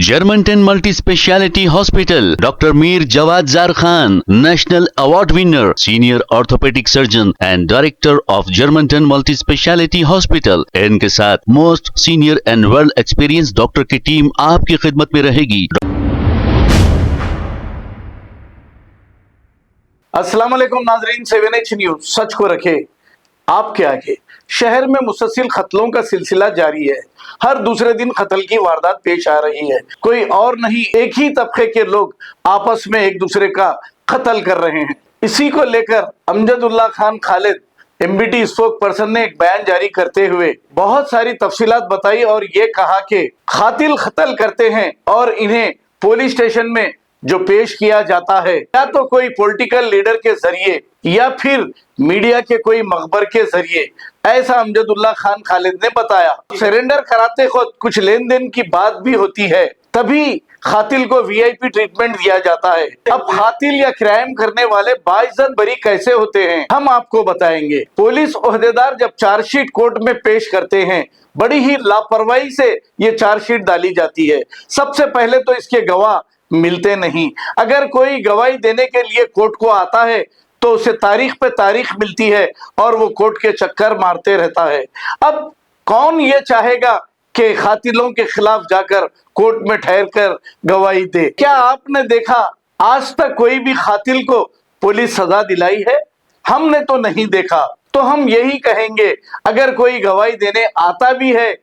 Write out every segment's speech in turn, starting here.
Germantown Multi Speciality Hospital, Dr. Mir Jawad Zar Khan, National Award winner, Senior Orthopedic Surgeon and Director of Germantown Multi Speciality Hospital. इनके साथ most senior and world experience doctor की team आपकी खिदमत में रहेगी। अस्सलाम वालेकुम नाजरीन, 7H न्यूज सच को रखे आपके आगे। शहर में मुसलसिल कत्लों का सिलसिला जारी है। हर दूसरे दिन कत्ल की वारदात पेश आ रही है। कोई और नहीं, एक ही तबके के लोग आपस में एक दूसरे का कत्ल कर रहे हैं। इसी को लेकर Amjadullah Khan Khalid MBT spoke person ने एक बयान जारी करते हुए बहुत सारी तफसीलात बताई और ये कहा कि कातिल कत्ल करते हैं और इन्हें पुलिस स्टेशन में जो पेश किया जाता है या तो कोई पॉलिटिकल लीडर के जरिए या फिर मीडिया के कोई मखबर के जरिए, ऐसा अमजदुल्ला खान खालिद ने बताया। सरेंडर कराते खुद कुछ लेन देन की बात भी होती है, तभी कातिल को VIP ट्रीटमेंट दिया जाता है। अब कातिल या क्राइम करने वाले बाइज्जत बरी कैसे होते हैं, हम आपको बताएंगे। पुलिस ओहदेदार जब चार्जशीट कोर्ट में पेश करते हैं, बड़ी ही लापरवाही से ये चार्जशीट डाली जाती है। सबसे पहले तो इसके गवाह मिलते नहीं। अगर कोई गवाही देने के लिए कोर्ट को आता है तो उसे तारीख पे तारीख मिलती है और वो कोर्ट के चक्कर मारते रहता है। अब कौन ये चाहेगा कि कातिलों के खिलाफ जाकर कोर्ट में ठहर कर गवाही दे? क्या आपने देखा आज तक कोई भी कातिल को पुलिस सजा दिलाई है? हमने तो नहीं देखा। तो हम यही कहेंगे, अगर कोई गवाही देने आता भी है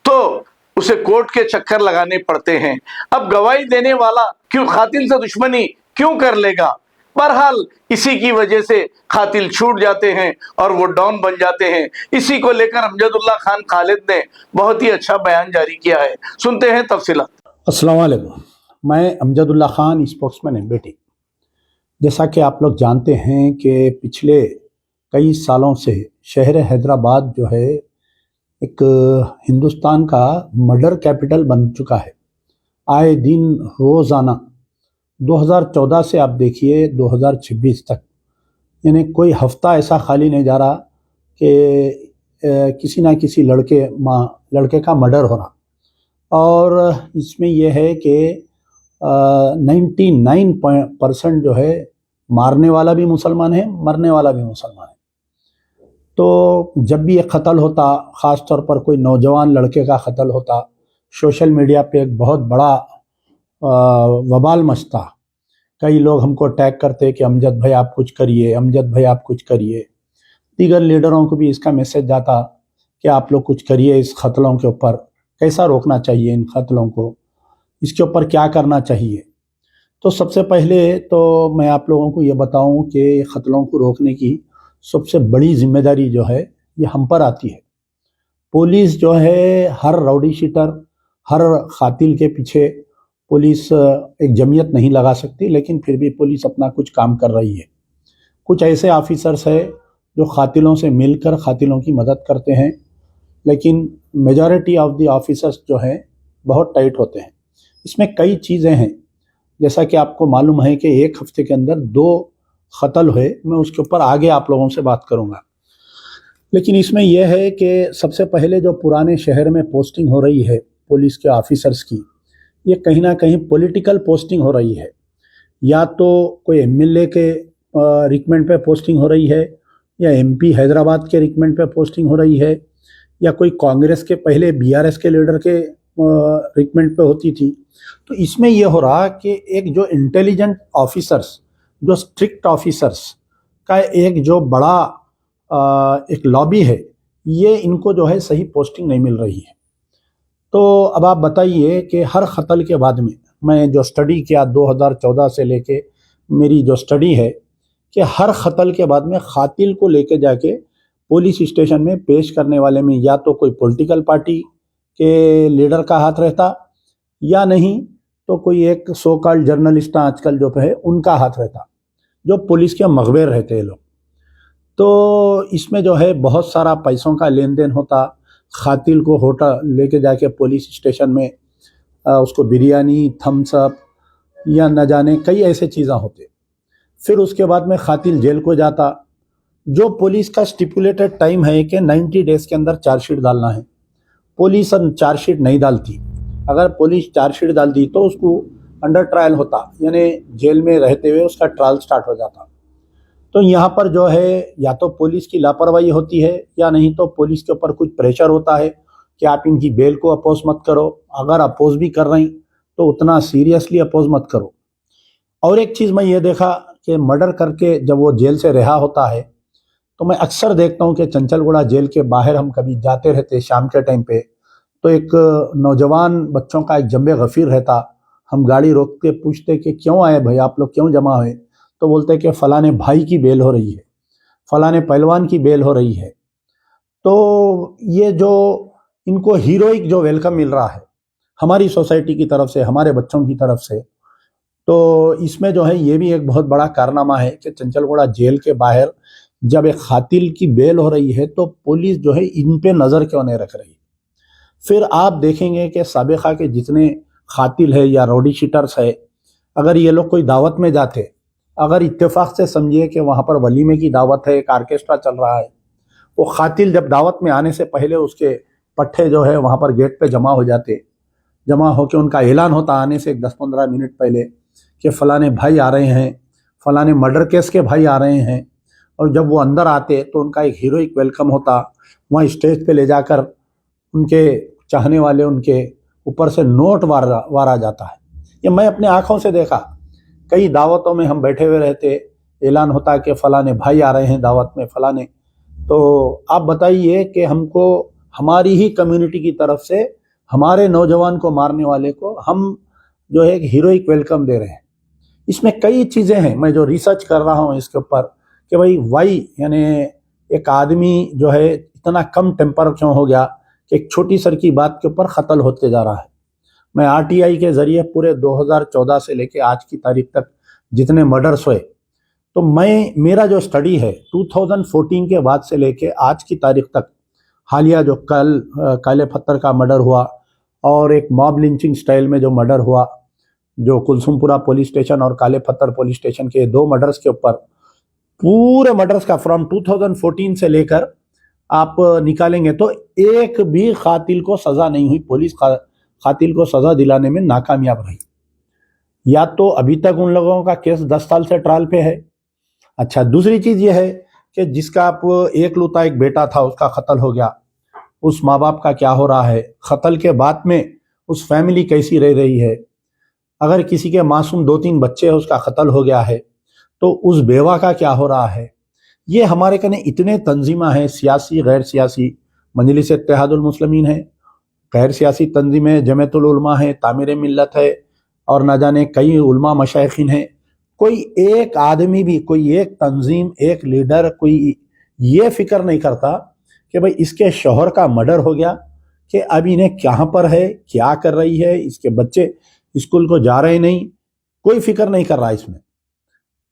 तो उसे कोर्ट के चक्कर लगाने पड़ते हैं। अब गवाही देने वाला क्यों कातिल से दुश्मनी क्यों कर लेगा? बहरहाल इसी की वजह से कातिल छूट जाते हैं और वो डॉन बन जाते हैं। इसी को लेकर अमजदुल्ला खान खालिद ने बहुत ही अच्छा बयान जारी किया है। सुनते हैं तफसीलात। अस्सलाम वालेकुम, मैं अमजदुल्ला खान, स्पोक्समैन MBT। जैसा कि आप लोग जानते हैं कि पिछले कई सालों से शहर हैदराबाद जो है एक हिंदुस्तान का मर्डर कैपिटल बन चुका है। आए दिन रोज़ाना 2014 से आप देखिए 2026 तक, यानी कोई हफ्ता ऐसा खाली नहीं जा रहा कि किसी ना किसी लड़के का मर्डर हो रहा। और इसमें यह है कि 99% जो है मारने वाला भी मुसलमान है, मरने वाला भी मुसलमान है। तो जब भी एक कत्ल होता, ख़ास तौर पर कोई नौजवान लड़के का कत्ल होता, सोशल मीडिया पे एक बहुत बड़ा वबाल मचता। कई लोग हमको टैग करते कि अमजद भाई आप कुछ करिए, अमजद भाई आप कुछ करिए। दीगर लीडरों को भी इसका मैसेज जाता कि आप लोग कुछ करिए, इस कत्लों के ऊपर कैसा रोकना चाहिए, इन कत्लों को, इसके ऊपर क्या करना चाहिए। तो सबसे पहले तो मैं आप लोगों को ये बताऊं कि कत्लों को रोकने की सबसे बड़ी जिम्मेदारी जो है ये हम पर आती है। पुलिस जो है हर राउडी शीटर, हर कातिल के पीछे पुलिस एक जमीयत नहीं लगा सकती, लेकिन फिर भी पुलिस अपना कुछ काम कर रही है। कुछ ऐसे ऑफिसर्स है जो कातिलों से मिलकर कातिलों की मदद करते हैं, लेकिन मेजॉरिटी ऑफ द ऑफिसर्स जो हैं बहुत टाइट होते हैं। इसमें कई चीज़ें हैं, जैसा कि आपको मालूम है कि एक हफ्ते के अंदर 2 कत्ल हुए। मैं उसके ऊपर आगे आप लोगों से बात करूंगा। लेकिन इसमें यह है कि सबसे पहले जो पुराने शहर में पोस्टिंग हो रही है पुलिस के ऑफिसर्स की, ये कहीं ना कहीं पॉलिटिकल पोस्टिंग हो रही है। या तो कोई MLA के रिकमेंड पे पोस्टिंग हो रही है, या MP हैदराबाद के रिकमेंड पे पोस्टिंग हो रही है, या कोई कांग्रेस के पहले BRS के लीडर के रिकमेंड पे होती थी। तो इसमें यह हो रहा कि एक जो इंटेलिजेंट ऑफिसर्स, जो स्ट्रिक्ट ऑफिसर्स का एक जो बड़ा एक लॉबी है, ये इनको जो है सही पोस्टिंग नहीं मिल रही है। तो अब आप बताइए कि हर कत्ल के बाद में, मैं जो स्टडी किया 2014 से लेके, मेरी जो स्टडी है कि हर कत्ल के बाद में कातिल को लेके जाके पुलिस स्टेशन में पेश करने वाले में या तो कोई पॉलिटिकल पार्टी के लीडर का हाथ रहता, या नहीं तो कोई एक सो कॉल्ड जर्नलिस्ट आजकल जो है उनका हाथ रहता, जो पुलिस के मखबेर रहते हैं लोग। तो इसमें जो है बहुत सारा पैसों का लेन देन होता। कातिल को होटल लेके जाके पुलिस स्टेशन में उसको बिरयानी, थम्स अप या न जाने कई ऐसे चीज़ें होते। फिर उसके बाद में कातिल जेल को जाता। जो पुलिस का स्टिपुलेटेड टाइम है कि 90 डेज के अंदर चार्जशीट डालना है, पुलिस चार्जशीट नहीं डालती। अगर पुलिस चार्जशीट डाल दी तो उसको अंडर ट्रायल होता, यानी जेल में रहते हुए उसका ट्रायल स्टार्ट हो जाता। तो यहाँ पर जो है या तो पुलिस की लापरवाही होती है या नहीं तो पुलिस के ऊपर कुछ प्रेशर होता है कि आप इनकी बेल को अपोज मत करो, अगर अपोज भी कर रही तो उतना सीरियसली अपोज मत करो। और एक चीज़ मैं ये देखा कि मर्डर करके जब वो जेल से रिहा होता है तो मैं अक्सर देखता हूँ कि चंचलगुड़ा जेल के बाहर हम कभी जाते रहते शाम के टाइम पे, तो एक नौजवान बच्चों का एक जम्बे गफीर रहता। हम गाड़ी रोक के पूछते कि क्यों आए भाई, आप लोग क्यों जमा हुए? तो बोलते कि फलाने भाई की बेल हो रही है, फलाने पहलवान की बेल हो रही है। तो ये जो इनको हीरोइक जो वेलकम मिल रहा है हमारी सोसाइटी की तरफ से, हमारे बच्चों की तरफ से, तो इसमें जो है ये भी एक बहुत बड़ा कारनामा है कि चंचलगुड़ा जेल के बाहर जब एक खातिल की बेल हो रही है तो पुलिस जो है इन पे नज़र क्यों नहीं रख रही। फिर आप देखेंगे कि साबिका के जितने खातिल है या रोडी शीटर्स है, अगर ये लोग कोई दावत में जाते, अगर इत्तेफाक से समझिए कि वहाँ पर वलीमे की दावत है, एक आर्केस्ट्रा चल रहा है, वो खातिल जब दावत में आने से पहले उसके पट्टे जो है वहाँ पर गेट पे जमा हो जाते, जमा होकर उनका ऐलान होता आने से 10-15 मिनट पहले कि फलाने भाई आ रहे हैं, फलाने मर्डर केस के भाई आ रहे हैं। और जब वो अंदर आते तो उनका एक हीरोइक वेलकम होता, वहाँ स्टेज पे ले जाकर उनके चाहने वाले उनके ऊपर से नोट वारा जाता है। ये मैं अपने आँखों से देखा, कई दावतों में हम बैठे हुए रहते, ऐलान होता कि फलाने भाई आ रहे हैं दावत में फलाने। तो आप बताइए कि हमको हमारी ही कम्युनिटी की तरफ से हमारे नौजवान को मारने वाले को हम जो है एक हीरोइक वेलकम दे रहे हैं। इसमें कई चीज़ें हैं, मैं जो रिसर्च कर रहा हूँ इसके ऊपर कि भाई वाई, यानी एक आदमी जो है इतना कम टेम्पर क्यों हो गया कि एक छोटी सर की बात के ऊपर कत्ल होते जा रहा है। मैं आरटीआई के ज़रिए पूरे 2014 से लेके आज की तारीख तक जितने मर्डर्स हुए, तो मेरा जो स्टडी है 2014 के बाद से लेके आज की तारीख तक, हालिया जो कल काले पत्थर का मर्डर हुआ और एक मॉब लिंचिंग स्टाइल में जो मर्डर हुआ, जो कुलसुमपुरा पुलिस स्टेशन और काले पत्थर पुलिस स्टेशन के 2 मर्डर्स के ऊपर, पूरे मर्डर्स का फ्रॉम 2014 से लेकर आप निकालेंगे तो एक भी खातिल को सज़ा नहीं हुई। पुलिस खातिल को सज़ा दिलाने में नाकामयाब रही। या तो अभी तक उन लोगों का केस 10 साल से ट्रायल पे है। अच्छा, दूसरी चीज़ ये है कि जिसका आप एकलौता एक बेटा था उसका कत्ल हो गया, उस माँ बाप का क्या हो रहा है, कत्ल के बाद में उस फैमिली कैसी रह रही है। अगर किसी के मासूम 2-3 बच्चे हैं, उसका कत्ल हो गया है, तो उस बेवा का क्या हो रहा है। ये हमारे कने इतने तंजीमा हैं, सियासी गैर सियासी, मजलिस इत्तेहादुल मुस्लिमीन है, गैर सियासी तंजीमें जमीयतुल उलमा है, तामीर मिल्लत है और न जाने कई उलमा मशाइखीन हैं। कोई एक आदमी भी, कोई एक तंजीम, एक लीडर, कोई ये फिक्र नहीं करता कि भाई इसके शौहर का मर्डर हो गया कि अब इन्हें कहाँ पर है, क्या कर रही है, इसके बच्चे स्कूल को जा रहे नहीं, कोई फिक्र नहीं कर रहा। इसमें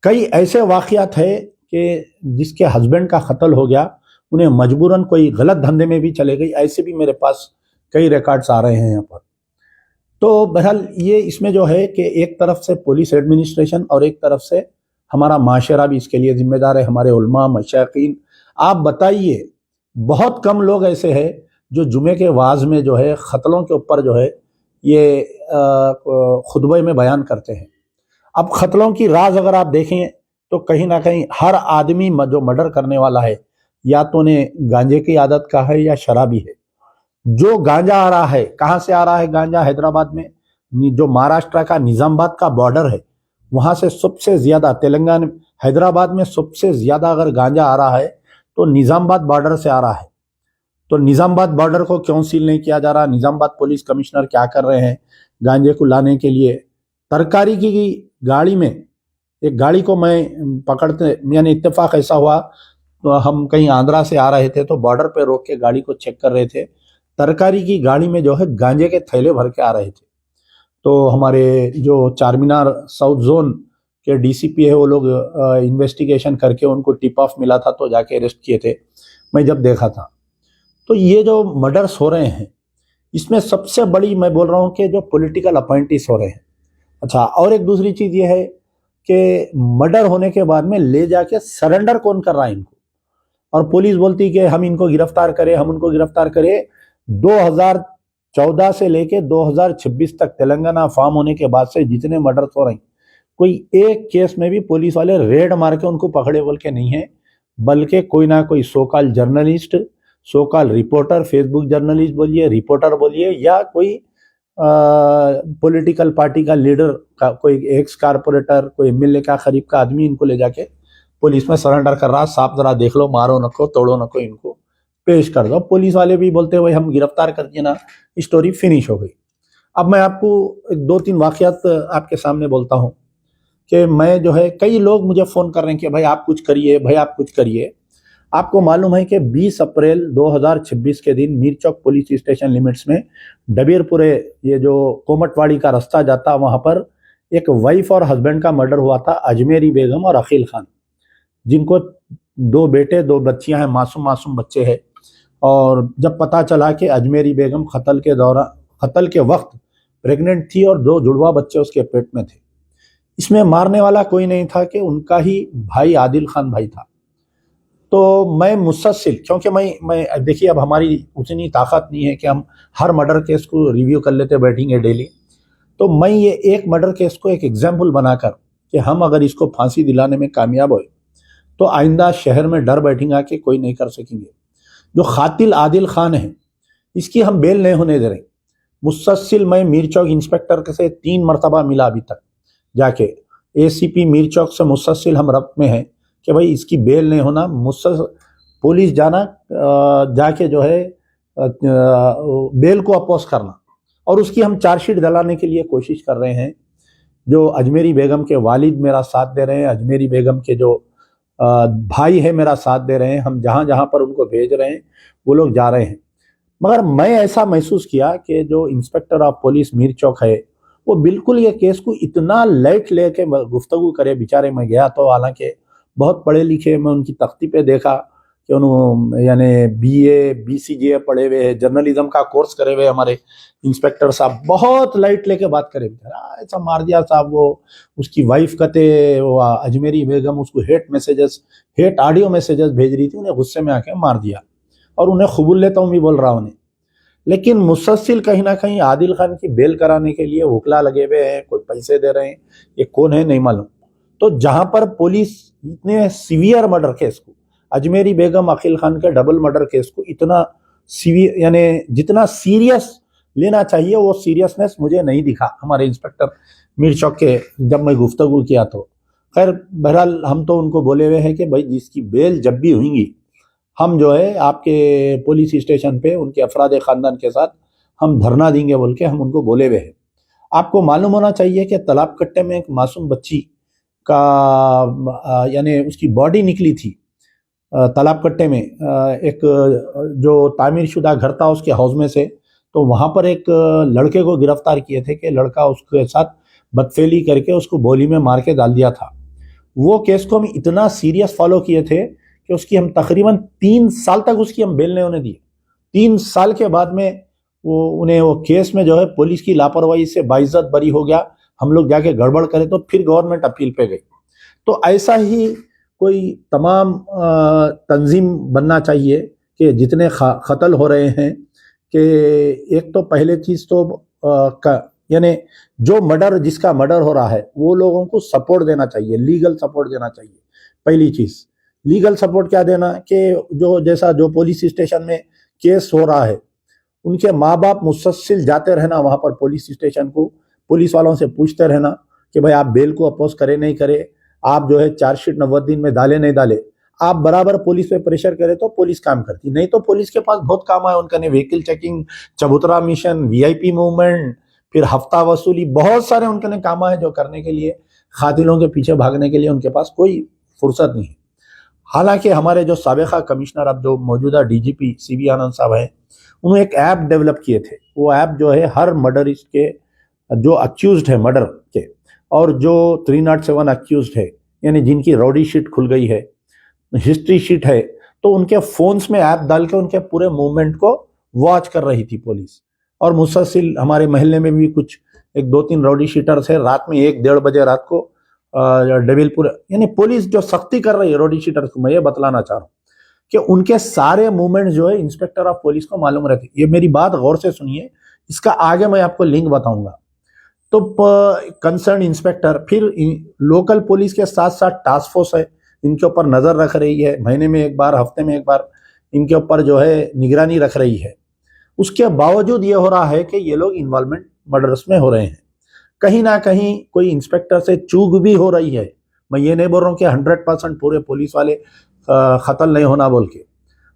कई ऐसे वाक़यात है कि जिसके हस्बैंड का कत्ल हो गया, उन्हें मजबूरन कोई गलत धंधे में भी चले गई, ऐसे भी मेरे पास कई रिकॉर्ड्स आ रहे हैं यहाँ पर। तो बहरहाल ये इसमें जो है कि एक तरफ से पुलिस एडमिनिस्ट्रेशन और एक तरफ से हमारा माशरा भी इसके लिए जिम्मेदार है, हमारे उलमा मशाइखीन। आप बताइए, बहुत कम लोग ऐसे हैं जो जुमे के वाज में जो है कत्लों के ऊपर जो है ये खुतबे में बयान करते हैं। अब कत्लों की राज अगर आप देखें तो कहीं ना कहीं हर आदमी जो मर्डर करने वाला है या तो उन्हें गांजे की आदत का है या शराबी है। जो गांजा आ रहा है, कहाँ से आ रहा है गांजा? हैदराबाद में, जो महाराष्ट्र का निजामाबाद का बॉर्डर है, वहाँ से सबसे ज़्यादा, तेलंगाना हैदराबाद में सबसे ज़्यादा अगर गांजा आ रहा है तो निजामाबाद बॉर्डर से आ रहा है। तो निजामाबाद बॉर्डर को क्यों सील नहीं किया जा रहा? निजामाबाद पुलिस कमिश्नर क्या कर रहे हैं गांजे को लाने के लिए? तरकारी की गाड़ी में, एक गाड़ी को मैं पकड़ते, यानी इत्तेफाक ऐसा हुआ, तो हम कहीं आंध्रा से आ रहे थे तो बॉर्डर पे रोक के गाड़ी को चेक कर रहे थे, तरकारी की गाड़ी में जो है गांजे के थैले भर के आ रहे थे। तो हमारे जो चारमीनार साउथ जोन के डीसीपी है, वो लोग इन्वेस्टिगेशन करके उनको टिप ऑफ मिला था तो जाके अरेस्ट किए थे। मैं जब देखा था तो ये जो मर्डर्स हो रहे हैं इसमें सबसे बड़ी मैं बोल रहा हूँ कि जो पॉलिटिकल अपॉइंटीज हो रहे हैं। अच्छा, और एक दूसरी चीज़ ये है कि मर्डर होने के बाद में ले जाके सरेंडर कौन कर रहा है इनको, और पुलिस बोलती कि हम इनको गिरफ्तार करें, हम उनको गिरफ्तार करें। 14 से लेके 2026 तक तेलंगाना फॉर्म होने के बाद से जितने मर्डर्स हो रहे हैं, कोई एक केस में भी पुलिस वाले रेड मार के उनको पकड़े बोल के नहीं है, बल्कि कोई ना कोई so-called journalist, so-called reporter, Facebook journalist बोलिए, रिपोर्टर बोलिए, या कोई पॉलिटिकल पार्टी का लीडर का, कोई एक्स कारपोरेटर, कोई एमएलए का करीब का आदमी इनको ले जाके पुलिस में सरेंडर कर रहा, साहब जरा देख लो, मारो नको, तोड़ो नको, इनको पेश कर दो। पुलिस वाले भी बोलते हैं भाई हम गिरफ्तार कर दिए ना, स्टोरी फिनिश हो गई। अब मैं आपको दो तीन वाकयात आपके सामने बोलता हूँ कि मैं जो है, कई लोग मुझे फ़ोन कर रहे हैं कि भाई आप कुछ करिए, भाई आप कुछ करिए। आपको मालूम है कि 20 अप्रैल 2026 के दिन मीरचौक पुलिस स्टेशन लिमिट्स में डबीरपुरे, ये जो कोमटवाड़ी का रास्ता जाता, वहाँ पर एक वाइफ और हस्बैंड का मर्डर हुआ था, अजमेरी बेगम और अकील खान, जिनको 2 बेटे 2 बच्चियां हैं, मासूम मासूम बच्चे हैं। और जब पता चला कि अजमेरी बेगम कत्ल के वक्त प्रेग्नेंट थी और 2 जुड़वा बच्चे उसके पेट में थे, इसमें मारने वाला कोई नहीं था कि उनका ही भाई आदिल खान भाई था। तो मैं मुसलसिल, क्योंकि मैं देखिए, अब हमारी उतनी ताकत नहीं है कि हम हर मर्डर केस को रिव्यू कर लेते बैठेंगे डेली, तो मैं ये एक मर्डर केस को एक एग्जाम्पल बनाकर कि हम अगर इसको फांसी दिलाने में कामयाब हुए तो आइंदा शहर में डर बैठेगा कि कोई नहीं कर सकेंगे। जो कातिल आदिल खान है, इसकी हम बेल नहीं होने दे रहे। मुसलसिल मैं मीरचौक इंस्पेक्टर से 3 मरतबा मिला अभी तक जाके, एसीपी मीरचौक से मुसलसिल हम रब्त में हैं कि भाई इसकी बेल नहीं होना, पुलिस जाना, जाके जो है बेल को अपोज करना, और उसकी हम चार्जशीट दिलाने के लिए कोशिश कर रहे हैं। जो अजमेरी बेगम के वालिद मेरा साथ दे रहे हैं, अजमेरी बेगम के जो भाई है मेरा साथ दे रहे हैं, हम जहाँ जहाँ पर उनको भेज रहे हैं वो लोग जा रहे हैं। मगर मैं ऐसा महसूस किया कि जो इंस्पेक्टर ऑफ पुलिस मीरचौक है, वो बिल्कुल ये केस को इतना लाइट लेके गुफ्तगू करे। बेचारे, मैं गया तो हालांकि बहुत पढ़े लिखे, मैं उनकी तख्ती पे देखा कि उन्होंने यानी बीए बीसीजीए पढ़े हुए हैं, जर्नलिज्म का कोर्स करे हुए हमारे इंस्पेक्टर साहब, बहुत लाइट लेके बात करे। बेचारा ऐसा मार दिया साहब, वो उसकी वाइफ कहते, वो अजमेरी बेगम उसको हेट ऑडियो मैसेजेस भेज रही थी, उन्हें गुस्से में आके मार दिया, और उन्हें कबूल लेता हूँ भी बोल रहा उन्हें। लेकिन मुसलसिल कहीं ना कहीं आदिल खान की बेल कराने के लिए वकला लगे हुए हैं, कोई पैसे दे रहे हैं, ये कौन है नहीं मालूम। तो जहां पर पुलिस इतने सीवियर मर्डर केस को, अजमेरी बेगम अकील खान के डबल मर्डर केस को इतना सीवियर, यानी जितना सीरियस लेना चाहिए वो सीरियसनेस मुझे नहीं दिखा हमारे इंस्पेक्टर मीरचौक के, जब मैं गुफ्तगू किया तो। खैर बहरहाल हम तो उनको बोले हुए हैं कि भाई जिसकी बेल जब भी हुई, हम जो है आपके पुलिस स्टेशन पे उनके अफराद खानदान के साथ हम धरना देंगे बोल के हम उनको बोले हुए हैं। आपको मालूम होना चाहिए कि तालाब कट्टे में एक मासूम बच्ची का यानी उसकी बॉडी निकली थी तालाब कट्टे में, एक जो तामीर शुदा घर था उसके हाउस में से। तो वहाँ पर एक लड़के को गिरफ्तार किए थे कि लड़का उसके साथ बदफेली करके उसको बोली में मार के डाल दिया था। वो केस को हम इतना सीरियस फॉलो किए थे कि उसकी हम तकरीबन 3 साल तक उसकी हम बेल नहीं होने दिए। 3 साल के बाद में वो केस में जो है पुलिस की लापरवाही से बाइज्जत बरी हो गया। हम लोग जाके गड़बड़ करे तो फिर गवर्नमेंट अपील पे गई। तो ऐसा ही कोई तमाम तंजीम बनना चाहिए कि जितने कत्ल हो रहे हैं, कि एक तो पहले चीज तो यानी जो मर्डर, जिसका मर्डर हो रहा है वो लोगों को सपोर्ट देना चाहिए, लीगल सपोर्ट देना चाहिए। पहली चीज लीगल सपोर्ट क्या देना कि जो पुलिस स्टेशन में केस हो रहा है, उनके माँ बाप मुसलसिल जाते रहना वहां पर पुलिस स्टेशन को, पुलिस वालों से पूछते रहना कि भाई आप बेल को अपोज करे नहीं करे, आप जो है चार्जशीट 90 दिन में डाले नहीं डाले। आप बराबर पुलिस पे प्रेशर करे तो पुलिस काम करती, नहीं तो पुलिस के पास बहुत काम है उनका, ने व्हीकल चेकिंग, चबूतरा मिशन, वीआईपी मूवमेंट, फिर हफ्ता वसूली, बहुत सारे उनके ने काम है जो करने के लिए, खातिलों के पीछे भागने के लिए उनके पास कोई फुर्सत नहीं है। हालांकि हमारे जो साबिका कमिश्नर, अब जो मौजूदा डीजीपी सीवी आनंद साहब हैं, उन्होंने एक ऐप डेवलप किए थे। वो ऐप जो है हर मर्डरिस्ट के जो अक्यूज्ड है मर्डर के, और जो 307 अक्यूज्ड है, यानी जिनकी रॉडी शीट खुल गई है, हिस्ट्री शीट है, तो उनके फोन्स में ऐप डाल के उनके पूरे मूवमेंट को वॉच कर रही थी पुलिस। और मुसलसिल हमारे महल्ले में भी कुछ 1-2-3 रॉडी शीटर्स है, रात में 1-1:30 बजे रात को डेविलपुर, यानी पुलिस जो सख्ती कर रही है रॉडी शीटर्स को, मैं ये बतलाना चाह रहा हूँ कि उनके सारे मूवमेंट जो है इंस्पेक्टर ऑफ पुलिस को मालूम रहते। ये मेरी बात गौर से सुनिए, इसका आगे मैं आपको लिंक बताऊंगा। तो कंसर्न इंस्पेक्टर फिर लोकल पुलिस के साथ साथ टास्क फोर्स है, इनके ऊपर नज़र रख रही है, महीने में एक बार, हफ्ते में एक बार इनके ऊपर जो है निगरानी रख रही है। उसके बावजूद ये हो रहा है कि ये लोग इन्वॉल्वमेंट मर्डर्स में हो रहे हैं। कहीं ना कहीं कोई इंस्पेक्टर से चूक भी हो रही है। मैं ये नहीं बोल रहा हूँ कि 100% पूरे पुलिस वाले कत्ल नहीं होना बोल के।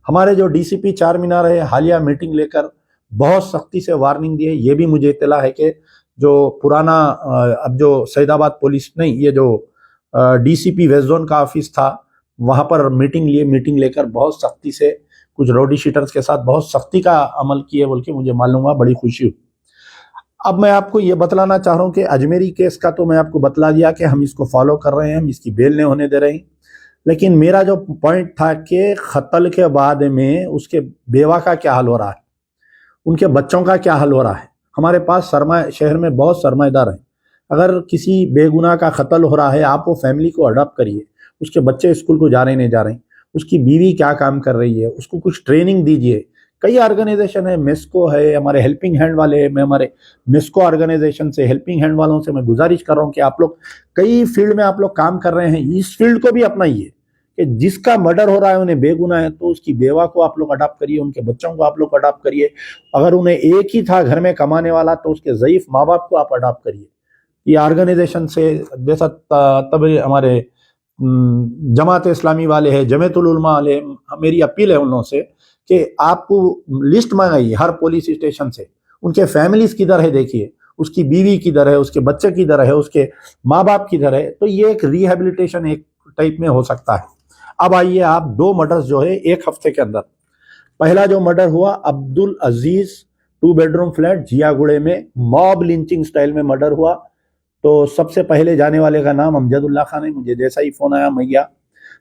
हमारे जो डीसीपी चार मीनार है, हालिया मीटिंग लेकर बहुत सख्ती से वार्निंग दी है। ये भी मुझे इत्तला है कि जो पुराना अब जो सैदाबाद पुलिस नहीं, ये जो डीसीपी वेस्ट जोन का ऑफिस था, वहां पर मीटिंग लेकर बहुत सख्ती से कुछ रोडी शीटर्स के साथ बहुत सख्ती का अमल किए बोल के मुझे मालूम हुआ, बड़ी खुशी हुई। अब मैं आपको ये बतलाना चाह रहा हूँ कि अजमेरी केस का तो मैं आपको बतला दिया कि हम इसको फॉलो कर रहे हैं, हम इसकी बेल नहीं होने दे रहे हैं। लेकिन मेरा जो पॉइंट था कि कत्ल के बाद में उसके बेवा का क्या हाल हो रहा है, उनके बच्चों का क्या हाल हो रहा है। हमारे पास शहर में बहुत सरमाएदार हैं। अगर किसी बेगुनाह का कत्ल हो रहा है, आप वो फैमिली को अडॉप्ट करिए। उसके बच्चे स्कूल को जा रहे नहीं जा रहे, उसकी बीवी क्या काम कर रही है, उसको कुछ ट्रेनिंग दीजिए। कई ऑर्गेनाइजेशन है, मेस्को है, हमारे हेल्पिंग हैंड वाले हैं। मैं हमारे मेस्को ऑर्गेनाइजेशन से, हेल्पिंग हैंड वालों से मैं गुजारिश कर रहा हूँ कि आप लोग कई फील्ड में आप लोग काम कर रहे हैं, इस फील्ड को भी अपनाइए कि जिसका मर्डर हो रहा है उन्हें बेगुनाह है तो उसकी बेवा को आप लोग अडॉप्ट करिए, उनके बच्चों को आप लोग अडॉप्ट करिए। अगर उन्हें एक ही था घर में कमाने वाला तो उसके ज़ईफ माँ बाप को आप अडॉप्ट करिए। ये ऑर्गेनाइजेशन से जैसा तब हमारे जमात इस्लामी वाले हैं, जमीयतुल उलमा वाले, मेरी अपील है उन लोगों से कि आपको लिस्ट मंगाइए हर पुलिस स्टेशन से, उनके फैमिलीज किधर है देखिए, उसकी बीवी किधर है, उसके बच्चे किधर है, उसके माँ बाप किधर है। तो ये एक रिहेबिलिटेशन एक टाइप में हो सकता है। अब आइए आप, 2 मर्डर्स जो है एक हफ्ते के अंदर। पहला जो मर्डर हुआ अब्दुल अजीज 2 बेडरूम फ्लैट जियागुड़े में, मॉब लिंचिंग स्टाइल में मर्डर हुआ। तो सबसे पहले जाने वाले का नाम अमजदुल्ला खान है। मुझे जैसा ही फोन आया मैं गया।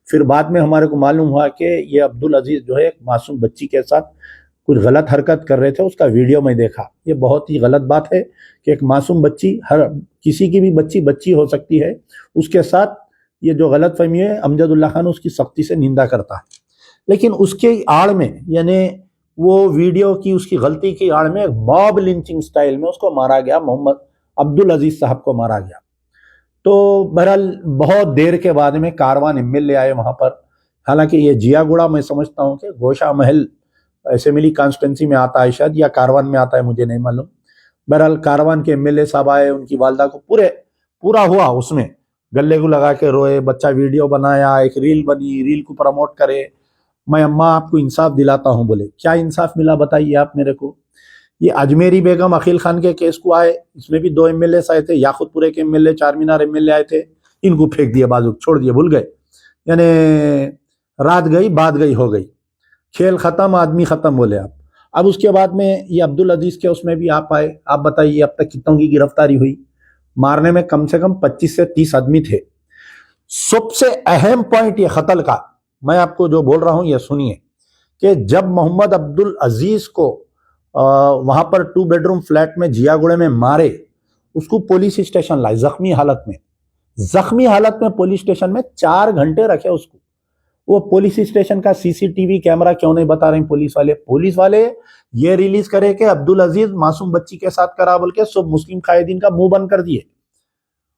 फिर बाद में हमारे को मालूम हुआ कि ये अब्दुल अजीज जो है एक मासूम बच्ची के साथ कुछ गलत हरकत कर रहे थे, उसका वीडियो मैं देखा। ये बहुत ही गलत बात है कि एक मासूम बच्ची, हर किसी की भी बच्ची हो सकती है, उसके साथ ये जो गलत फहमी है, अमजदुल्ला खान उसकी सख्ती से निंदा करता है। लेकिन उसके आड़ में, यानी वो वीडियो की उसकी गलती की आड़ में मॉब लिंचिंग स्टाइल में उसको मारा गया, मोहम्मद अब्दुल अजीज साहब को मारा गया। तो बहरहाल बहुत देर के बाद में कारवान एमएलए आए वहां पर। हालांकि ये जियागुड़ा मैं समझता हूँ कि गोशा महल असेंबली कॉन्स्टिट्यूंसी में आता है शायद, या कारवान में आता है, मुझे नहीं मालूम। बहरहाल कारवान के एमएलए साहब आए, उनकी वालदा को पूरा हुआ, उसमें गले को लगा के रोए, बच्चा वीडियो बनाया, एक रील बनी, रील को प्रमोट करे। मैं अम्मा आपको इंसाफ दिलाता हूँ। बोले क्या इंसाफ मिला बताइए आप मेरे को। ये अजमेरी बेगम अखिल खान के केस को आए, इसमें भी 2 एमएलए आए थे, याकुतपुरे के एमएलए, चार मीनार एमएलए आए थे, इनको फेंक दिया बाजू, छोड़ दिए, भूल गए। यानी रात गई बात गई हो गई, खेल खत्म आदमी खत्म बोले आप। अब उसके बाद में ये अब्दुल अजीज के उसमें भी आप आए। आप बताइए अब तक कितनों की गिरफ्तारी हुई? मारने में कम से कम 25 से 30 आदमी थे। सबसे अहम पॉइंट ये कत्ल का मैं आपको जो बोल रहा हूं ये सुनिए कि जब मोहम्मद अब्दुल अजीज को वहां पर 2 बेडरूम फ्लैट में जियागुड़े में मारे, उसको पुलिस स्टेशन लाए जख्मी हालत में पुलिस स्टेशन में 4 घंटे रखे उसको। वो पुलिस स्टेशन का सीसीटीवी कैमरा क्यों नहीं बता रहे पुलिस वाले ये रिलीज करे कि अब्दुल अजीज मासूम बच्ची के साथ करा बोल के सब मुस्लिम कायदीन का मुंह बंद कर दिए।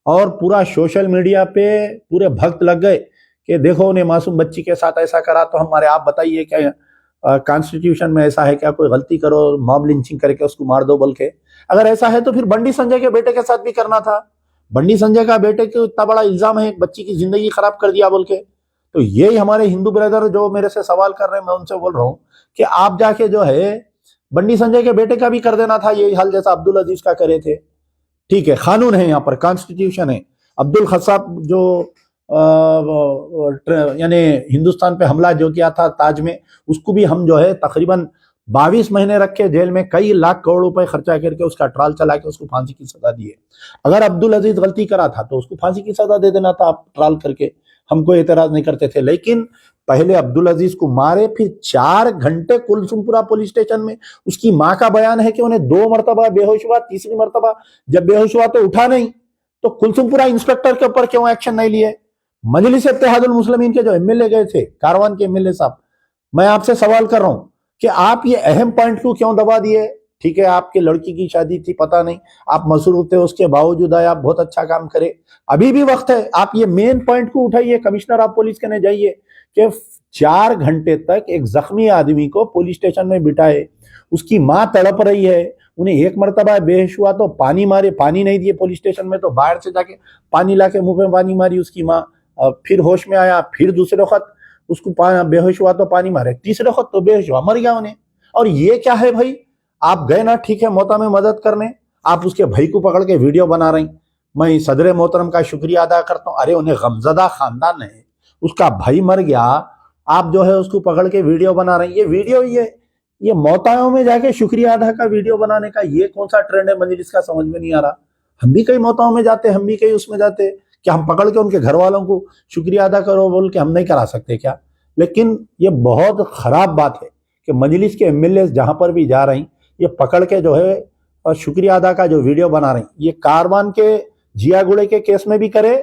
और पूरा सोशल मीडिया पे पूरे भक्त लग गए कि देखो उन्हें मासूम बच्ची के साथ ऐसा करा, तो हमारे आप बताइए क्या कॉन्स्टिट्यूशन में ऐसा है क्या, कोई गलती करो मॉब लिंचिंग करके उसको मार दो बोल के? अगर ऐसा है तो फिर बंडी संजय के बेटे के साथ भी करना था। बंडी संजय का बेटे को इतना बड़ा इल्जाम है, एक बच्ची की जिंदगी खराब कर दिया बोल के। तो यही हमारे हिंदू ब्रदर जो मेरे से सवाल कर रहे हैं, मैं उनसे बोल रहा हूँ कि आप जाके जो है बंडी संजय के बेटे का भी कर देना था यही हाल जैसा अब्दुल अजीज का करे थे। ठीक है, कानून है, यहाँ पर कॉन्स्टिट्यूशन है। अब्दुल खसाब जो यानी हिंदुस्तान पे हमला जो किया था ताज में, उसको भी हम जो है तकरीबन 22 महीने रख के जेल में कई लाख करोड़ रुपए खर्चा करके उसका ट्रायल चला के उसको फांसी की सजा दी है। अगर अब्दुल अजीज गलती करा था तो उसको फांसी की सजा दे देना था आप ट्रायल करके, हमको एतराज नहीं करते थे। लेकिन पहले अब्दुल अजीज को मारे, फिर 4 घंटे कुलसुमपुरा पुलिस स्टेशन में। उसकी माँ का बयान है कि उन्हें 2 मरतबा बेहोश हुआ, तीसरी मरतबा जब बेहोश हुआ तो उठा नहीं। तो कुलसुमपुरा इंस्पेक्टर के ऊपर क्यों एक्शन नहीं लिए? मजलिस इत्तेहादुल मुस्लिमीन के जो एमएलए गए थे, कारवान के एमएलए साहब, मैं आपसे सवाल कर रहा हूं कि आप ये अहम पॉइंट को क्यों दबा दिए? ठीक है, आपके लड़की की शादी थी, पता नहीं, आप मसरूफ थे, उसके बावजूद आए, आप बहुत अच्छा काम करे, अभी भी वक्त है, आप ये मेन पॉइंट को उठाइए, कमिश्नर ऑफ पुलिस कहने जाइए कि 4 घंटे तक एक जख्मी आदमी को पुलिस स्टेशन में बिठाए, उसकी माँ तड़प रही है, उन्हें एक मरतबा बेहोश हुआ तो पानी मारे, पानी नहीं दिए पुलिस स्टेशन में, तो बाहर से जाके पानी लाके मुंह में पानी मारी उसकी माँ, फिर होश में आया, फिर दूसरे वक्त उसको बेहोश हुआ तो पानी मारे, तीसरे वक्त तो बेहोश हुआ, मर गया उन्हें। और ये क्या है भाई, आप गए ना, ठीक है, मोहता में मदद करने, आप उसके भाई को पकड़ के वीडियो बना रही। मैं सदर मोहतरम का शुक्रिया अदा करता हूँ, अरे उन्हें गमजदा खानदान है, उसका भाई मर गया, आप जो है उसको पकड़ के वीडियो बना रहे हैं। ये वीडियो ये मोहतायों में जाके शुक्रिया अदा का वीडियो बनाने का ये कौन सा ट्रेंड है मजलिस का, समझ में नहीं आ रहा। हम भी कई मोहताओं में जाते, हम भी कई उसमें जाते, क्या हम पकड़ के उनके घर वालों को शुक्रिया अदा करो बोल के हम नहीं करा सकते क्या? लेकिन ये बहुत खराब बात है कि मजलिस के एमएलए जहां पर भी जा रही, ये पकड़ के जो है और शुक्रिया अदा का जो वीडियो बना रही, ये कारवान के जियागुड़े के केस में भी करे।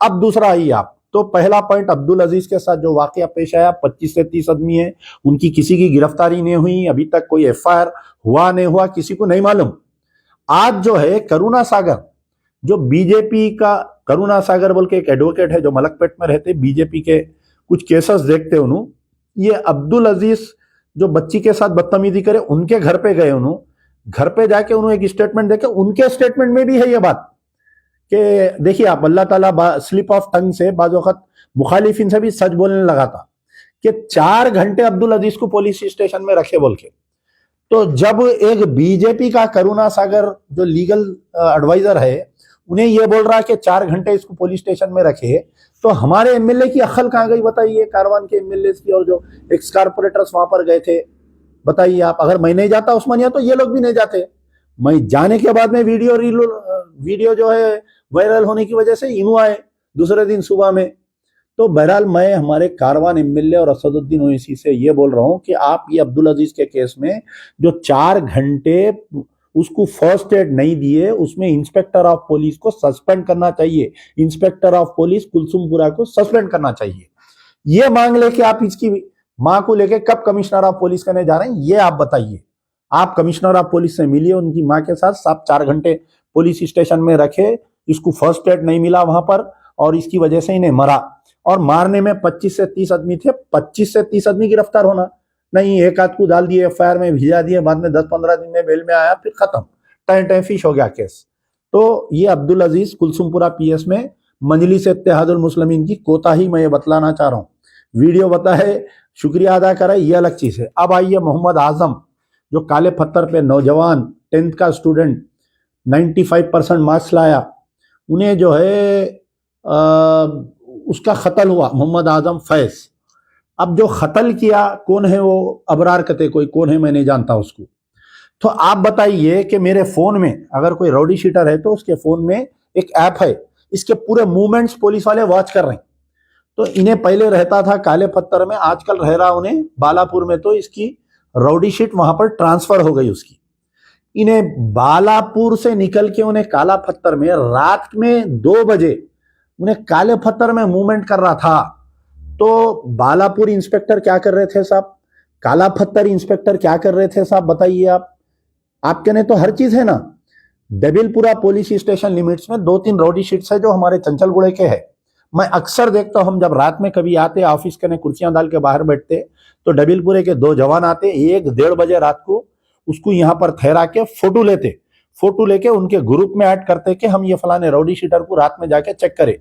अब दूसरा आइए आप, तो पहला पॉइंट अब्दुल अजीज के साथ जो वाकया पेश आया, 25 से 30 आदमी है, उनकी किसी की गिरफ्तारी नहीं हुई, अभी तक कोई एफआईआर हुआ नहीं हुआ किसी को नहीं मालूम। आज जो है करुणा सागर, जो बीजेपी का करुणा सागर बोल के एक एडवोकेट है जो मलकपेट में रहते, बीजेपी के कुछ केसेस देखते उन्होंने, ये अब्दुल अजीज जो बच्ची के साथ बदतमीजी करे, उनके घर पे गए, उन्होंने घर पे जाके उन्होंने एक स्टेटमेंट देके, उनके स्टेटमेंट में भी है ये बात कि देखिए आप, अल्लाह ताला स्लिप ऑफ टंग से बाज़ वक़्त मुखालिफिन से भी सच बोलने लगा था कि 4 घंटे अब्दुल अजीज को पुलिस स्टेशन में रखे बोल के। तो जब एक बीजेपी का करुणा सागर जो लीगल एडवाइजर है, उन्हें यह बोल रहा है कि 4 घंटे इसको पुलिस स्टेशन में रखे, तो हमारे एमएलए की अक्ल कहां गई बताइए, कारवान के एमएलए की, और जो एक्स कारपोरेटर्स वहां पर गए थे, बताइए आप। अगर मैं नहीं जाता उस्मानिया तो ये लोग भी नहीं जाते। मैं जाने के बाद में वीडियो जो है वायरल होने की वजह से इनू आए दूसरे दिन सुबह में। तो बहरहाल मैं हमारे कारवान एमएलए और असदुद्दीन ओवैसी से ये बोल रहा हूं कि आप ये अब्दुल अजीज के केस में जो 4 घंटे उसको फर्स्ट एड नहीं दिए, उसमें इंस्पेक्टर ऑफ पुलिस को सस्पेंड करना चाहिए, इंस्पेक्टर ऑफ पुलिस कुलसुमपुरा को सस्पेंड करना चाहिए। ये मांग लेके आप इसकी मां को लेके कब कमिश्नर ऑफ पुलिस करने जा रहे हैं, ये आप बताइए। आप कमिश्नर ऑफ पुलिस से मिलिए, उनकी मां के साथ, आप 4 घंटे पुलिस स्टेशन में रखे, इसको फर्स्ट एड नहीं मिला वहां पर, और इसकी वजह से इन्हें मरा। और मारने में 25 से 30 आदमी थे, 25 से 30 आदमी गिरफ्तार होना नहीं, एक आध को डाल दिए, एफआईआर में भिजा दिए, बाद में 10-15 दिन में बेल में आया, फिर खत्म, टाइम फिश हो गया केस। तो ये अब्दुल अजीज कुलसुमपुरा पीएस में मजलिस इत्तेहादुल मुस्लिमीन की कोताही मैं ये बतलाना चाह रहा हूँ। वीडियो बताए, शुक्रिया अदा करे, ये अलग चीज है। अब आइए मोहम्मद आजम, जो काले पत्थर पे नौजवान 10th का स्टूडेंट 95% मार्क्स लाया, उन्हें जो है उसका कत्ल हुआ, मोहम्मद आजम फैज। अब जो कत्ल किया कौन है, वो अबरार कते कोई कौन है, मैं नहीं जानता उसको। तो आप बताइए कि मेरे फोन में अगर कोई राउडी शीटर है तो उसके फोन में एक ऐप है, इसके पूरे मूवमेंट्स पुलिस वाले वॉच कर रहे हैं। तो इन्हें पहले रहता था काले पत्थर में, आजकल रह रहा उन्हें बालापुर में, तो इसकी राउडी शीट वहां पर ट्रांसफर हो गई उसकी। इन्हें बालापुर से निकल के उन्हें काला पत्थर में रात में 2 बजे उन्हें काले पत्थर में मूवमेंट कर रहा था। तो बालापुर इंस्पेक्टर क्या कर रहे थे साहब, काला पत्थर इंस्पेक्टर क्या कर रहे थे साहब, बताइए आप। आपके ने तो हर चीज है ना। दबिलपुरा पुलिस स्टेशन लिमिट्स में 2-3 राउडी शीट्स है जो हमारे चंचलगुड़े के है। मैं अक्सर देखता हूं, हम जब रात में कभी आते ऑफिस के, कुर्सियां डाल के बाहर बैठते, तो डबिलपुरे के 2 जवान आते, 1-1:30 बजे रात को उसको यहां पर ठहरा के फोटो लेते, फोटो लेके उनके ग्रुप में ऐड करते कि हम ये फलाने राउडी शीटर को रात में जाके चेक करें।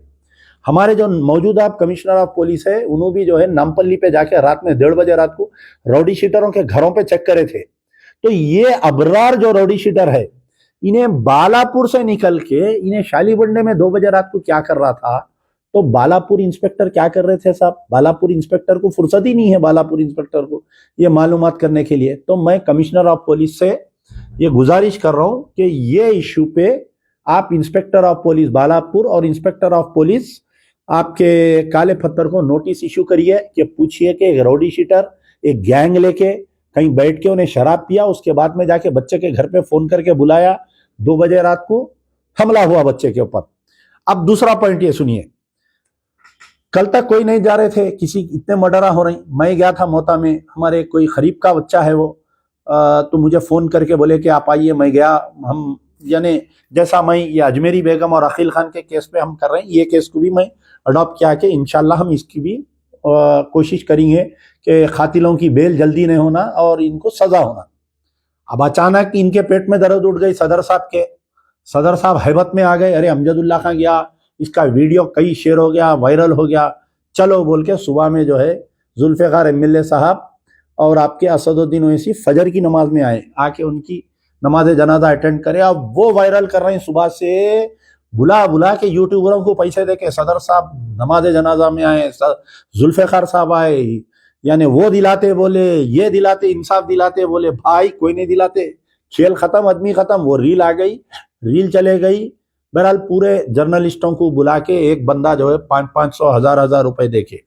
हमारे जो मौजूदा कमिश्नर ऑफ पुलिस है, उन्होंने भी जो है नामपल्ली पे जाके रात में 1:30 बजे रात को राउडी शीटरों के घरों पे चेक करे थे। तो ये अबरार जो राउडी शीटर है, इन्हें बालापुर से निकल के इन्हें शालीबंडे में 2 बजे रात को क्या कर रहा था, तो बालापुर इंस्पेक्टर क्या कर रहे थे साहब, बालापुर इंस्पेक्टर को फुर्सत ही नहीं है, बालापुर इंस्पेक्टर को ये मालूमात करने के लिए। तो मैं कमिश्नर ऑफ पुलिस से ये गुजारिश कर रहा हूं कि ये इश्यू पे आप इंस्पेक्टर ऑफ पुलिस बालापुर और इंस्पेक्टर ऑफ पुलिस आपके काले पत्थर को नोटिस इश्यू करिए कि पूछिए कि एक राउडी शीटर एक गैंग लेके कहीं बैठ के उन्हें शराब पिया, उसके बाद में जाके बच्चे के घर पे फोन करके बुलाया, 2 बजे रात को हमला हुआ बच्चे के ऊपर। अब दूसरा पॉइंट ये सुनिए, कल तक कोई नहीं जा रहे थे, किसी इतने मर्डरा हो रही, मैं गया था मोता में, हमारे कोई खरीब का बच्चा है वो तो मुझे फ़ोन करके बोले कि आप आइए, मैं गया। हम यानी जैसा मैं ये अजमेरी बेगम और अकील खान के केस पे हम कर रहे हैं, ये केस को भी मैं अडॉप्ट किया कि इंशाल्लाह हम इसकी भी कोशिश करेंगे कि कातिलों की बेल जल्दी नहीं होना और इनको सज़ा होना। अब अचानक इनके पेट में दर्द उठ गई सदर साहब के। सदर साहब हैबत में आ गए, अरे अमजदुल्ला खां गया, इसका वीडियो कई शेयर हो गया, वायरल हो गया, चलो बोल के सुबह में जो है जुल्फ़िकार एमएलए साहब और आपके असदुद्दीन ओवैसी फजर की नमाज में आए, आके उनकी नमाज जनाजा अटेंड करे। अब वो वायरल कर रहे हैं सुबह से, बुला बुला के यूट्यूबरों को पैसे दे के सदर साहब नमाज जनाजा में आए, जुल्फ़िकार साहब आए, यानी वो दिलाते बोले, ये दिलाते, इंसाफ दिलाते बोले, भाई कोई नहीं दिलाते। खेल खत्म, आदमी खत्म। वो रील आ गई, रील चले गई। बहरहाल पूरे जर्नलिस्टों को बुला के एक बंदा जो है 500-500 हजार रुपए देखे।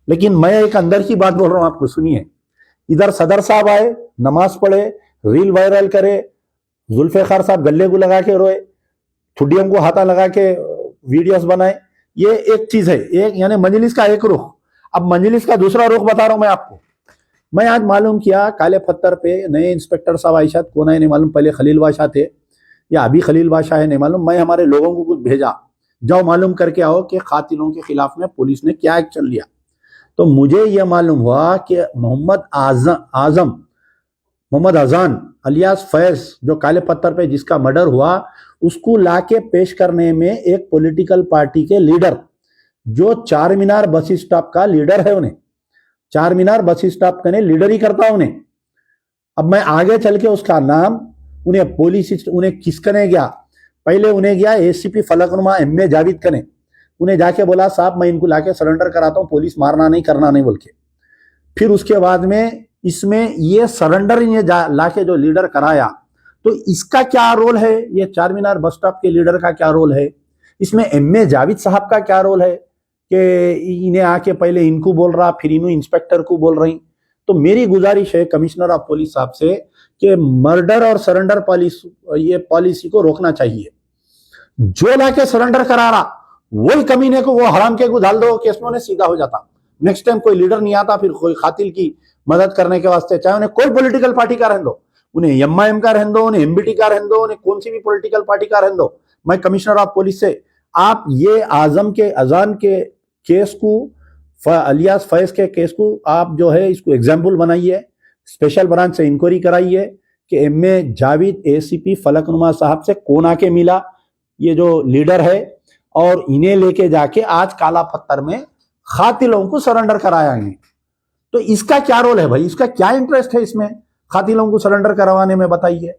लेकिन मैं एक अंदर की बात बोल रहा हूं, आपको सुनिए। इधर सदर साहब आए, नमाज पढ़े, रील वायरल करे, जुल्फ़िकार साहब गले को लगा के रोए, ठुड्डियों को हाथा लगा के वीडियोस बनाए। ये एक चीज है, एक यानी मजलिस का एक रुख। अब मजलिस का दूसरा रुख बता रहा हूं मैं आपको। मैं आज मालूम किया काले पत्थर पे नए इंस्पेक्टर साहब आयशा कौन है नहीं मालूम, पहले खलील बादशाह थे या अभी खलील बादशाह है नहीं मालूम। मैं हमारे लोगों को कुछ भेजा, जाओ मालूम करके आओ कि कातिलों के खिलाफ में पुलिस ने क्या एक्शन लिया। तो मुझे यह मालूम हुआ कि मोहम्मद अजान अलियास फैज, जो काले पत्थर पे जिसका मर्डर हुआ, उसको लाके पेश करने में एक पॉलिटिकल पार्टी के लीडर, जो चार मीनार बस स्टॉप का लीडर है, उन्हें चार मीनार बस स्टॉप का लीडर ही करता उन्हें। अब मैं आगे चल के उसका नाम उन्हें पुलिस उन्हें किसकने गया, पहले उन्हें गया एसीपी फलकनुमा एमए जावेद कने, उन्हें जाके बोला साहब मैं इनको लाके सरेंडर कराता हूँ, पुलिस मारना नहीं करना नहीं बोल के। फिर उसके बाद में इसमें ये सरेंडर लाके जो लीडर कराया, तो इसका क्या रोल है, ये चार मीनार बस स्टॉप के लीडर का क्या रोल है, इसमें एमए जावेद साहब का क्या रोल है कि इन्हें आके पहले इनको बोल रहा, फिर इन्हों इंस्पेक्टर को बोल रही। तो मेरी गुजारिश है कमिश्नर ऑफ पुलिस साहब से कि मर्डर और सरेंडर पॉलिसी को रोकना चाहिए। जो लाके सरेंडर करा रहा वही कमीने को, वो हराम के को डाल दो केस में, उन्हें सीधा हो जाता। नेक्स्ट टाइम कोई लीडर नहीं आता फिर कोई कातिल की मदद करने के वास्ते, चाहे उन्हें कोई पॉलिटिकल पार्टी का रहने दो, उन्हें एमआईएम का रहने दो, उन्हें एमबीटी का रहने दो, उन्हें कौन सी भी पॉलिटिकल पार्टी का रहने दो। मैं कमिश्नर ऑफ पुलिस से आप ये आजम के अजान के केस को, अलियास फैज के केस को आप जो है इसको एग्जाम्पल बनाइए, स्पेशल ब्रांच से इंक्वायरी कराइए कि एमए जावेद एसीपी फलकनुमा साहब से कौन आके मिला, ये जो लीडर है, और इन्हें लेके जाके आज काला पत्थर में कातिलों को सरेंडर कराया इन्हें। तो इसका क्या रोल है भाई, इसका क्या इंटरेस्ट है इसमें कातिलों को सरेंडर करवाने में, बताइए।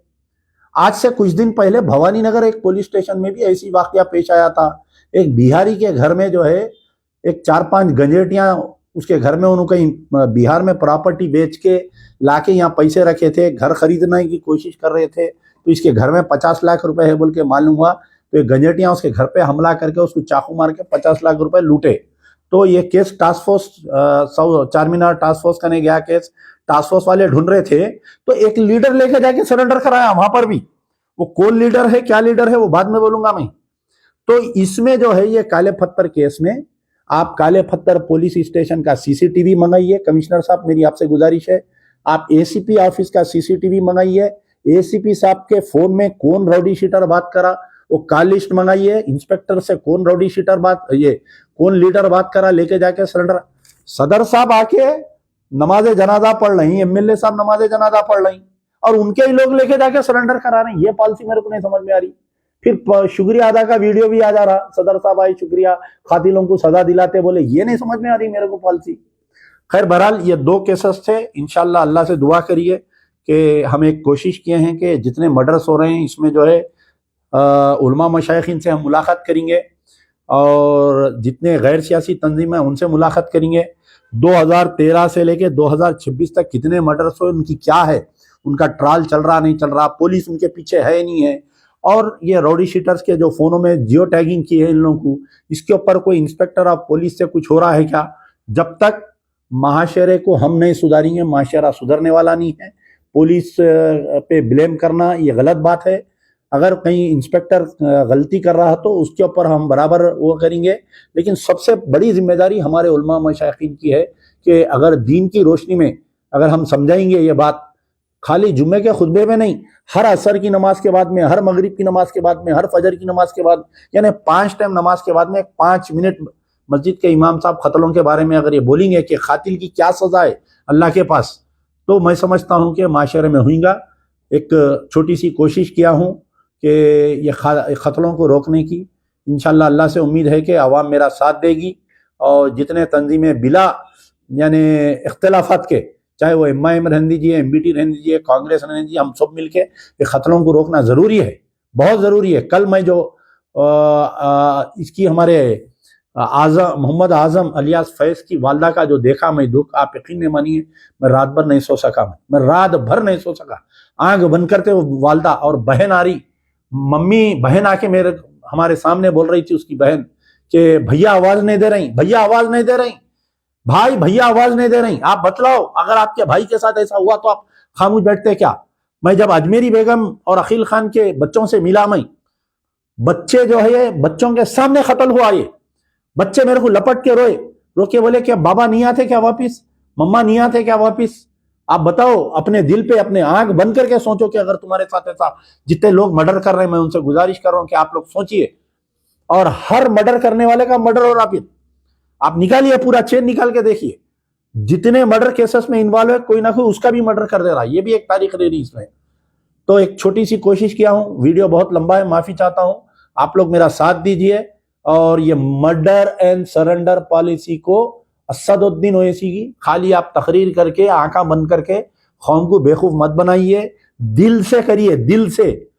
आज से कुछ दिन पहले भवानी नगर एक पुलिस स्टेशन में भी ऐसी वाकया पेश आया था। एक बिहारी के घर में जो है एक 4-5 गंजेटियां उसके घर में, उन्होंने कहीं बिहार में प्रॉपर्टी बेच के लाके यहाँ पैसे रखे थे, घर खरीदने की कोशिश कर रहे थे, तो इसके घर में 50 लाख रुपए है बोल के मालूम हुआ। तो ये गंजेटियां उसके घर पे हमला करके उसको चाकू मार के 50 लाख रुपए लूटे। तो ये केस टास्क फोर्स चार मीनार टास्क फोर्स करने गया, केस टास्क फोर्स वाले ढूंढ रहे थे, तो एक लीडर लेके जाके सरेंडर कराया वहां पर भी। वो कौन लीडर है, क्या लीडर है, वो बाद में बोलूंगा मैं। तो इसमें जो है ये काले पत्थर केस में आप काले पत्थर पुलिस स्टेशन का सीसीटीवी मंगाइए। कमिश्नर साहब मेरी आपसे गुजारिश है, आप एसीपी ऑफिस का सीसीटीवी मंगाइए। एसीपी साहब के फोन में कौन राउडी शीटर बात करा वो कॉल लिस्ट मंगाइए। इंस्पेक्टर से कौन राउडी शीटर बात, ये कौन लीडर बात करा, लेके जाके सरेंडर। सदर साहब आके नमाज जनाजा पढ़ रही, एमएलए साहब नमाज जनाजा पढ़ रही, और उनके ही लोग लेके जाके सरेंडर करा रहे हैं। ये पॉलिसी मेरे को नहीं समझ में आ रही। फिर शुक्रिया अदा का वीडियो भी आ जा रहा, सदर साहब आए शुक्रिया, कातिलों को सजा दिलाते बोले, ये नहीं समझ में आ रही मेरे को पॉलिसी। खैर बहरहाल ये 2 केसेस थे। इंशाल्लाह अल्लाह से दुआ करिए कि हम एक कोशिश किए हैं कि जितने मर्डर्स हो रहे हैं इसमें जो है उलमा मशाइखीन से हम मुलाकात करेंगे, और जितने गैर सियासी तंजीम हैं उनसे मुलाकात करेंगे। 2013 से लेके 2026 तक कितने मर्डर्स हुए, उनकी क्या है, उनका ट्रायल चल रहा नहीं चल रहा, पुलिस उनके पीछे है नहीं है, और ये राउडी शीटर्स के जो फोनों में जियो टैगिंग की है इन लोगों को, इसके ऊपर कोई इंस्पेक्टर ऑफ पुलिस से कुछ हो रहा है क्या? जब तक माशरे को हम नहीं सुधारेंगे, माशरा सुधरने वाला नहीं है। पुलिस पे ब्लेम करना ये गलत बात है। अगर कहीं इंस्पेक्टर गलती कर रहा है तो उसके ऊपर हम बराबर वो करेंगे, लेकिन सबसे बड़ी जिम्मेदारी हमारे उलमा मशाइखीन की है कि अगर दीन की रोशनी में अगर हम समझाएंगे ये बात खाली जुम्मे के खुतबे में नहीं, हर असर की नमाज के बाद में, हर मगरिब की नमाज के बाद में, हर फजर की नमाज के बाद, यानी 5 टाइम नमाज के बाद में 5 मिनट मस्जिद के इमाम साहब खतलों के बारे में अगर ये बोलेंगे कि खातिल की क्या सजा है अल्लाह के पास, तो मैं समझता हूँ कि माशरे में होगा। एक छोटी सी कोशिश किया हूँ कि ये खतलों को रोकने की। इंशाअल्लाह अल्लाह से उम्मीद है कि आवाम मेरा साथ देगी और जितने तंजीमें बिला यानी इख्तलाफात के, चाहे वो MIM रहने दीजिए, MBT रहने दीजिए, कांग्रेस रहने दीजिए, हम सब मिलके ये खतलों को रोकना ज़रूरी है, बहुत ज़रूरी है। कल मैं जो इसकी हमारे मोहम्मद आज़म अलियास फैज़ की वालदा का जो देखा मैं दुख, आप यकीन नहीं मानिए, मैं रात भर नहीं सो सका, मैं रात भर नहीं सो सका। आंख बंद करते वो वालदा और बहन आ रही, मम्मी बहन आके हमारे सामने बोल रही थी उसकी बहन कि भैया आवाज नहीं दे रही, भैया आवाज नहीं दे रही, भाई भैया आवाज नहीं दे रही, आप बतलाओ अगर आपके भाई के साथ ऐसा हुआ तो आप खामोश बैठते क्या। मैं जब अजमेरी बेगम और अखिल खान के बच्चों से मिला, मैं बच्चे जो है बच्चों के सामने कत्ल हुआ, ये बच्चे मेरे को लपट के रो के बोले कि बाबा नहीं आते क्या वापिस, मम्मा नहीं आते क्या वापिस। आप बताओ, अपने दिल पे अपने आंख बंद करके सोचो कि अगर तुम्हारे साथ ऐसा, जितने लोग मर्डर कर रहे हैं, मैं उनसे गुजारिश कर रहा हूं कि आप लोग सोचिए, और हर मर्डर करने वाले का मर्डर हो रहा, आप निकालिए पूरा चेन निकाल के देखिए, जितने मर्डर केसेस में इन्वॉल्व है कोई ना कोई उसका भी मर्डर कर दे रहा है। ये भी एक तारीख दे रही इसमें। तो एक छोटी सी कोशिश किया हूं, वीडियो बहुत लंबा है, माफी चाहता हूं, आप लोग मेरा साथ दीजिए और ये मर्डर एंड सरेंडर पॉलिसी को असदुद्दीन ओवैसी की खाली आप तकरीर करके आंखें बंद करके कौम को बेवकूफ मत बनाइए, दिल से करिए, दिल से।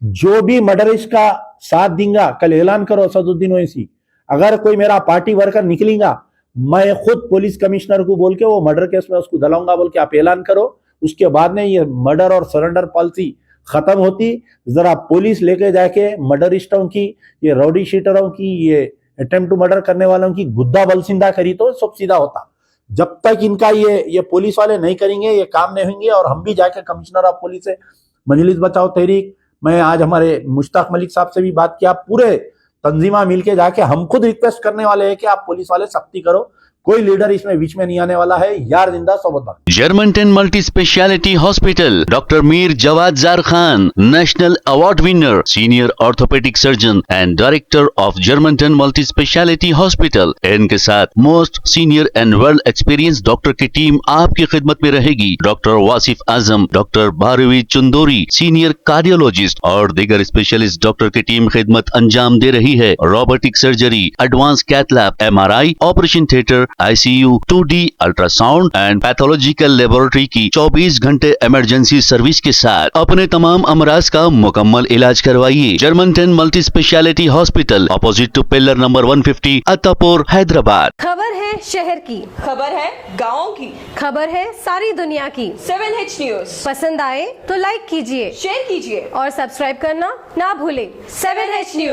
जो भी मर्डरिस्ट का साथ देगा, कल ऐलान करो असदुद्दीन ओवैसी, अगर कोई मेरा पार्टी वर्कर निकलेगा, मैं खुद पुलिस कमिश्नर को बोल के वो मर्डर केस में उसको दलाऊंगा बोल के आप ऐलान करो। उसके बाद में ये मर्डर और सरेंडर पॉलिसी खत्म होती। जरा पुलिस लेके जाके मर्डरिस्टों की, ये रॉडी शीटरों की, ये अटेम्प्ट टू मर्डर करने वालों की गुद्दा बलसिंदा करी तो सब सीधा होता। जब तक इनका ये पुलिस वाले नहीं करेंगे, ये काम नहीं होंगे। और हम भी जाके कमिश्नर ऑफ पुलिस से, मजलिस बचाओ तहरीक, मैं आज हमारे मुश्ताक मलिक साहब से भी बात किया, पूरे तंजीमा मिलके जाके हम खुद रिक्वेस्ट करने वाले हैं कि आप पुलिस वाले सख्ती करो, कोई लीडर इसमें बीच में नहीं आने वाला है। यार जिंदा सोबत। जर्मनटन multi speciality hospital, doctor Mir Jawad Jar Khan, national award winner, senior orthopaedic surgeon and director of जर्मनटन मल्टी स्पेशलिटी हॉस्पिटल। इनके साथ most senior and world experience doctor की टीम आपकी खिदमत में रहेगी। Doctor Wasif Azam, doctor Bharvi Chandori, senior cardiologist और दीगर स्पेशलिस्ट डॉक्टर की टीम खिदमत अंजाम दे रही है। Robotic surgery, advance cath lab, MRI, operation theatre, ICU, 2D ultrasound and pathological laboratory की 24 घंटे इमरजेंसी सर्विस के साथ अपने तमाम अमराज का मुकम्मल इलाज करवाइए। Germanten multi speciality hospital, opposite to pillar number 150, Attapur, Hyderabad. खबर है शहर की, खबर है गाँव की, खबर है सारी दुनिया की। 7H न्यूज पसंद आए तो लाइक कीजिए, शेयर कीजिए और सब्सक्राइब करना ना भूलें। 7H news.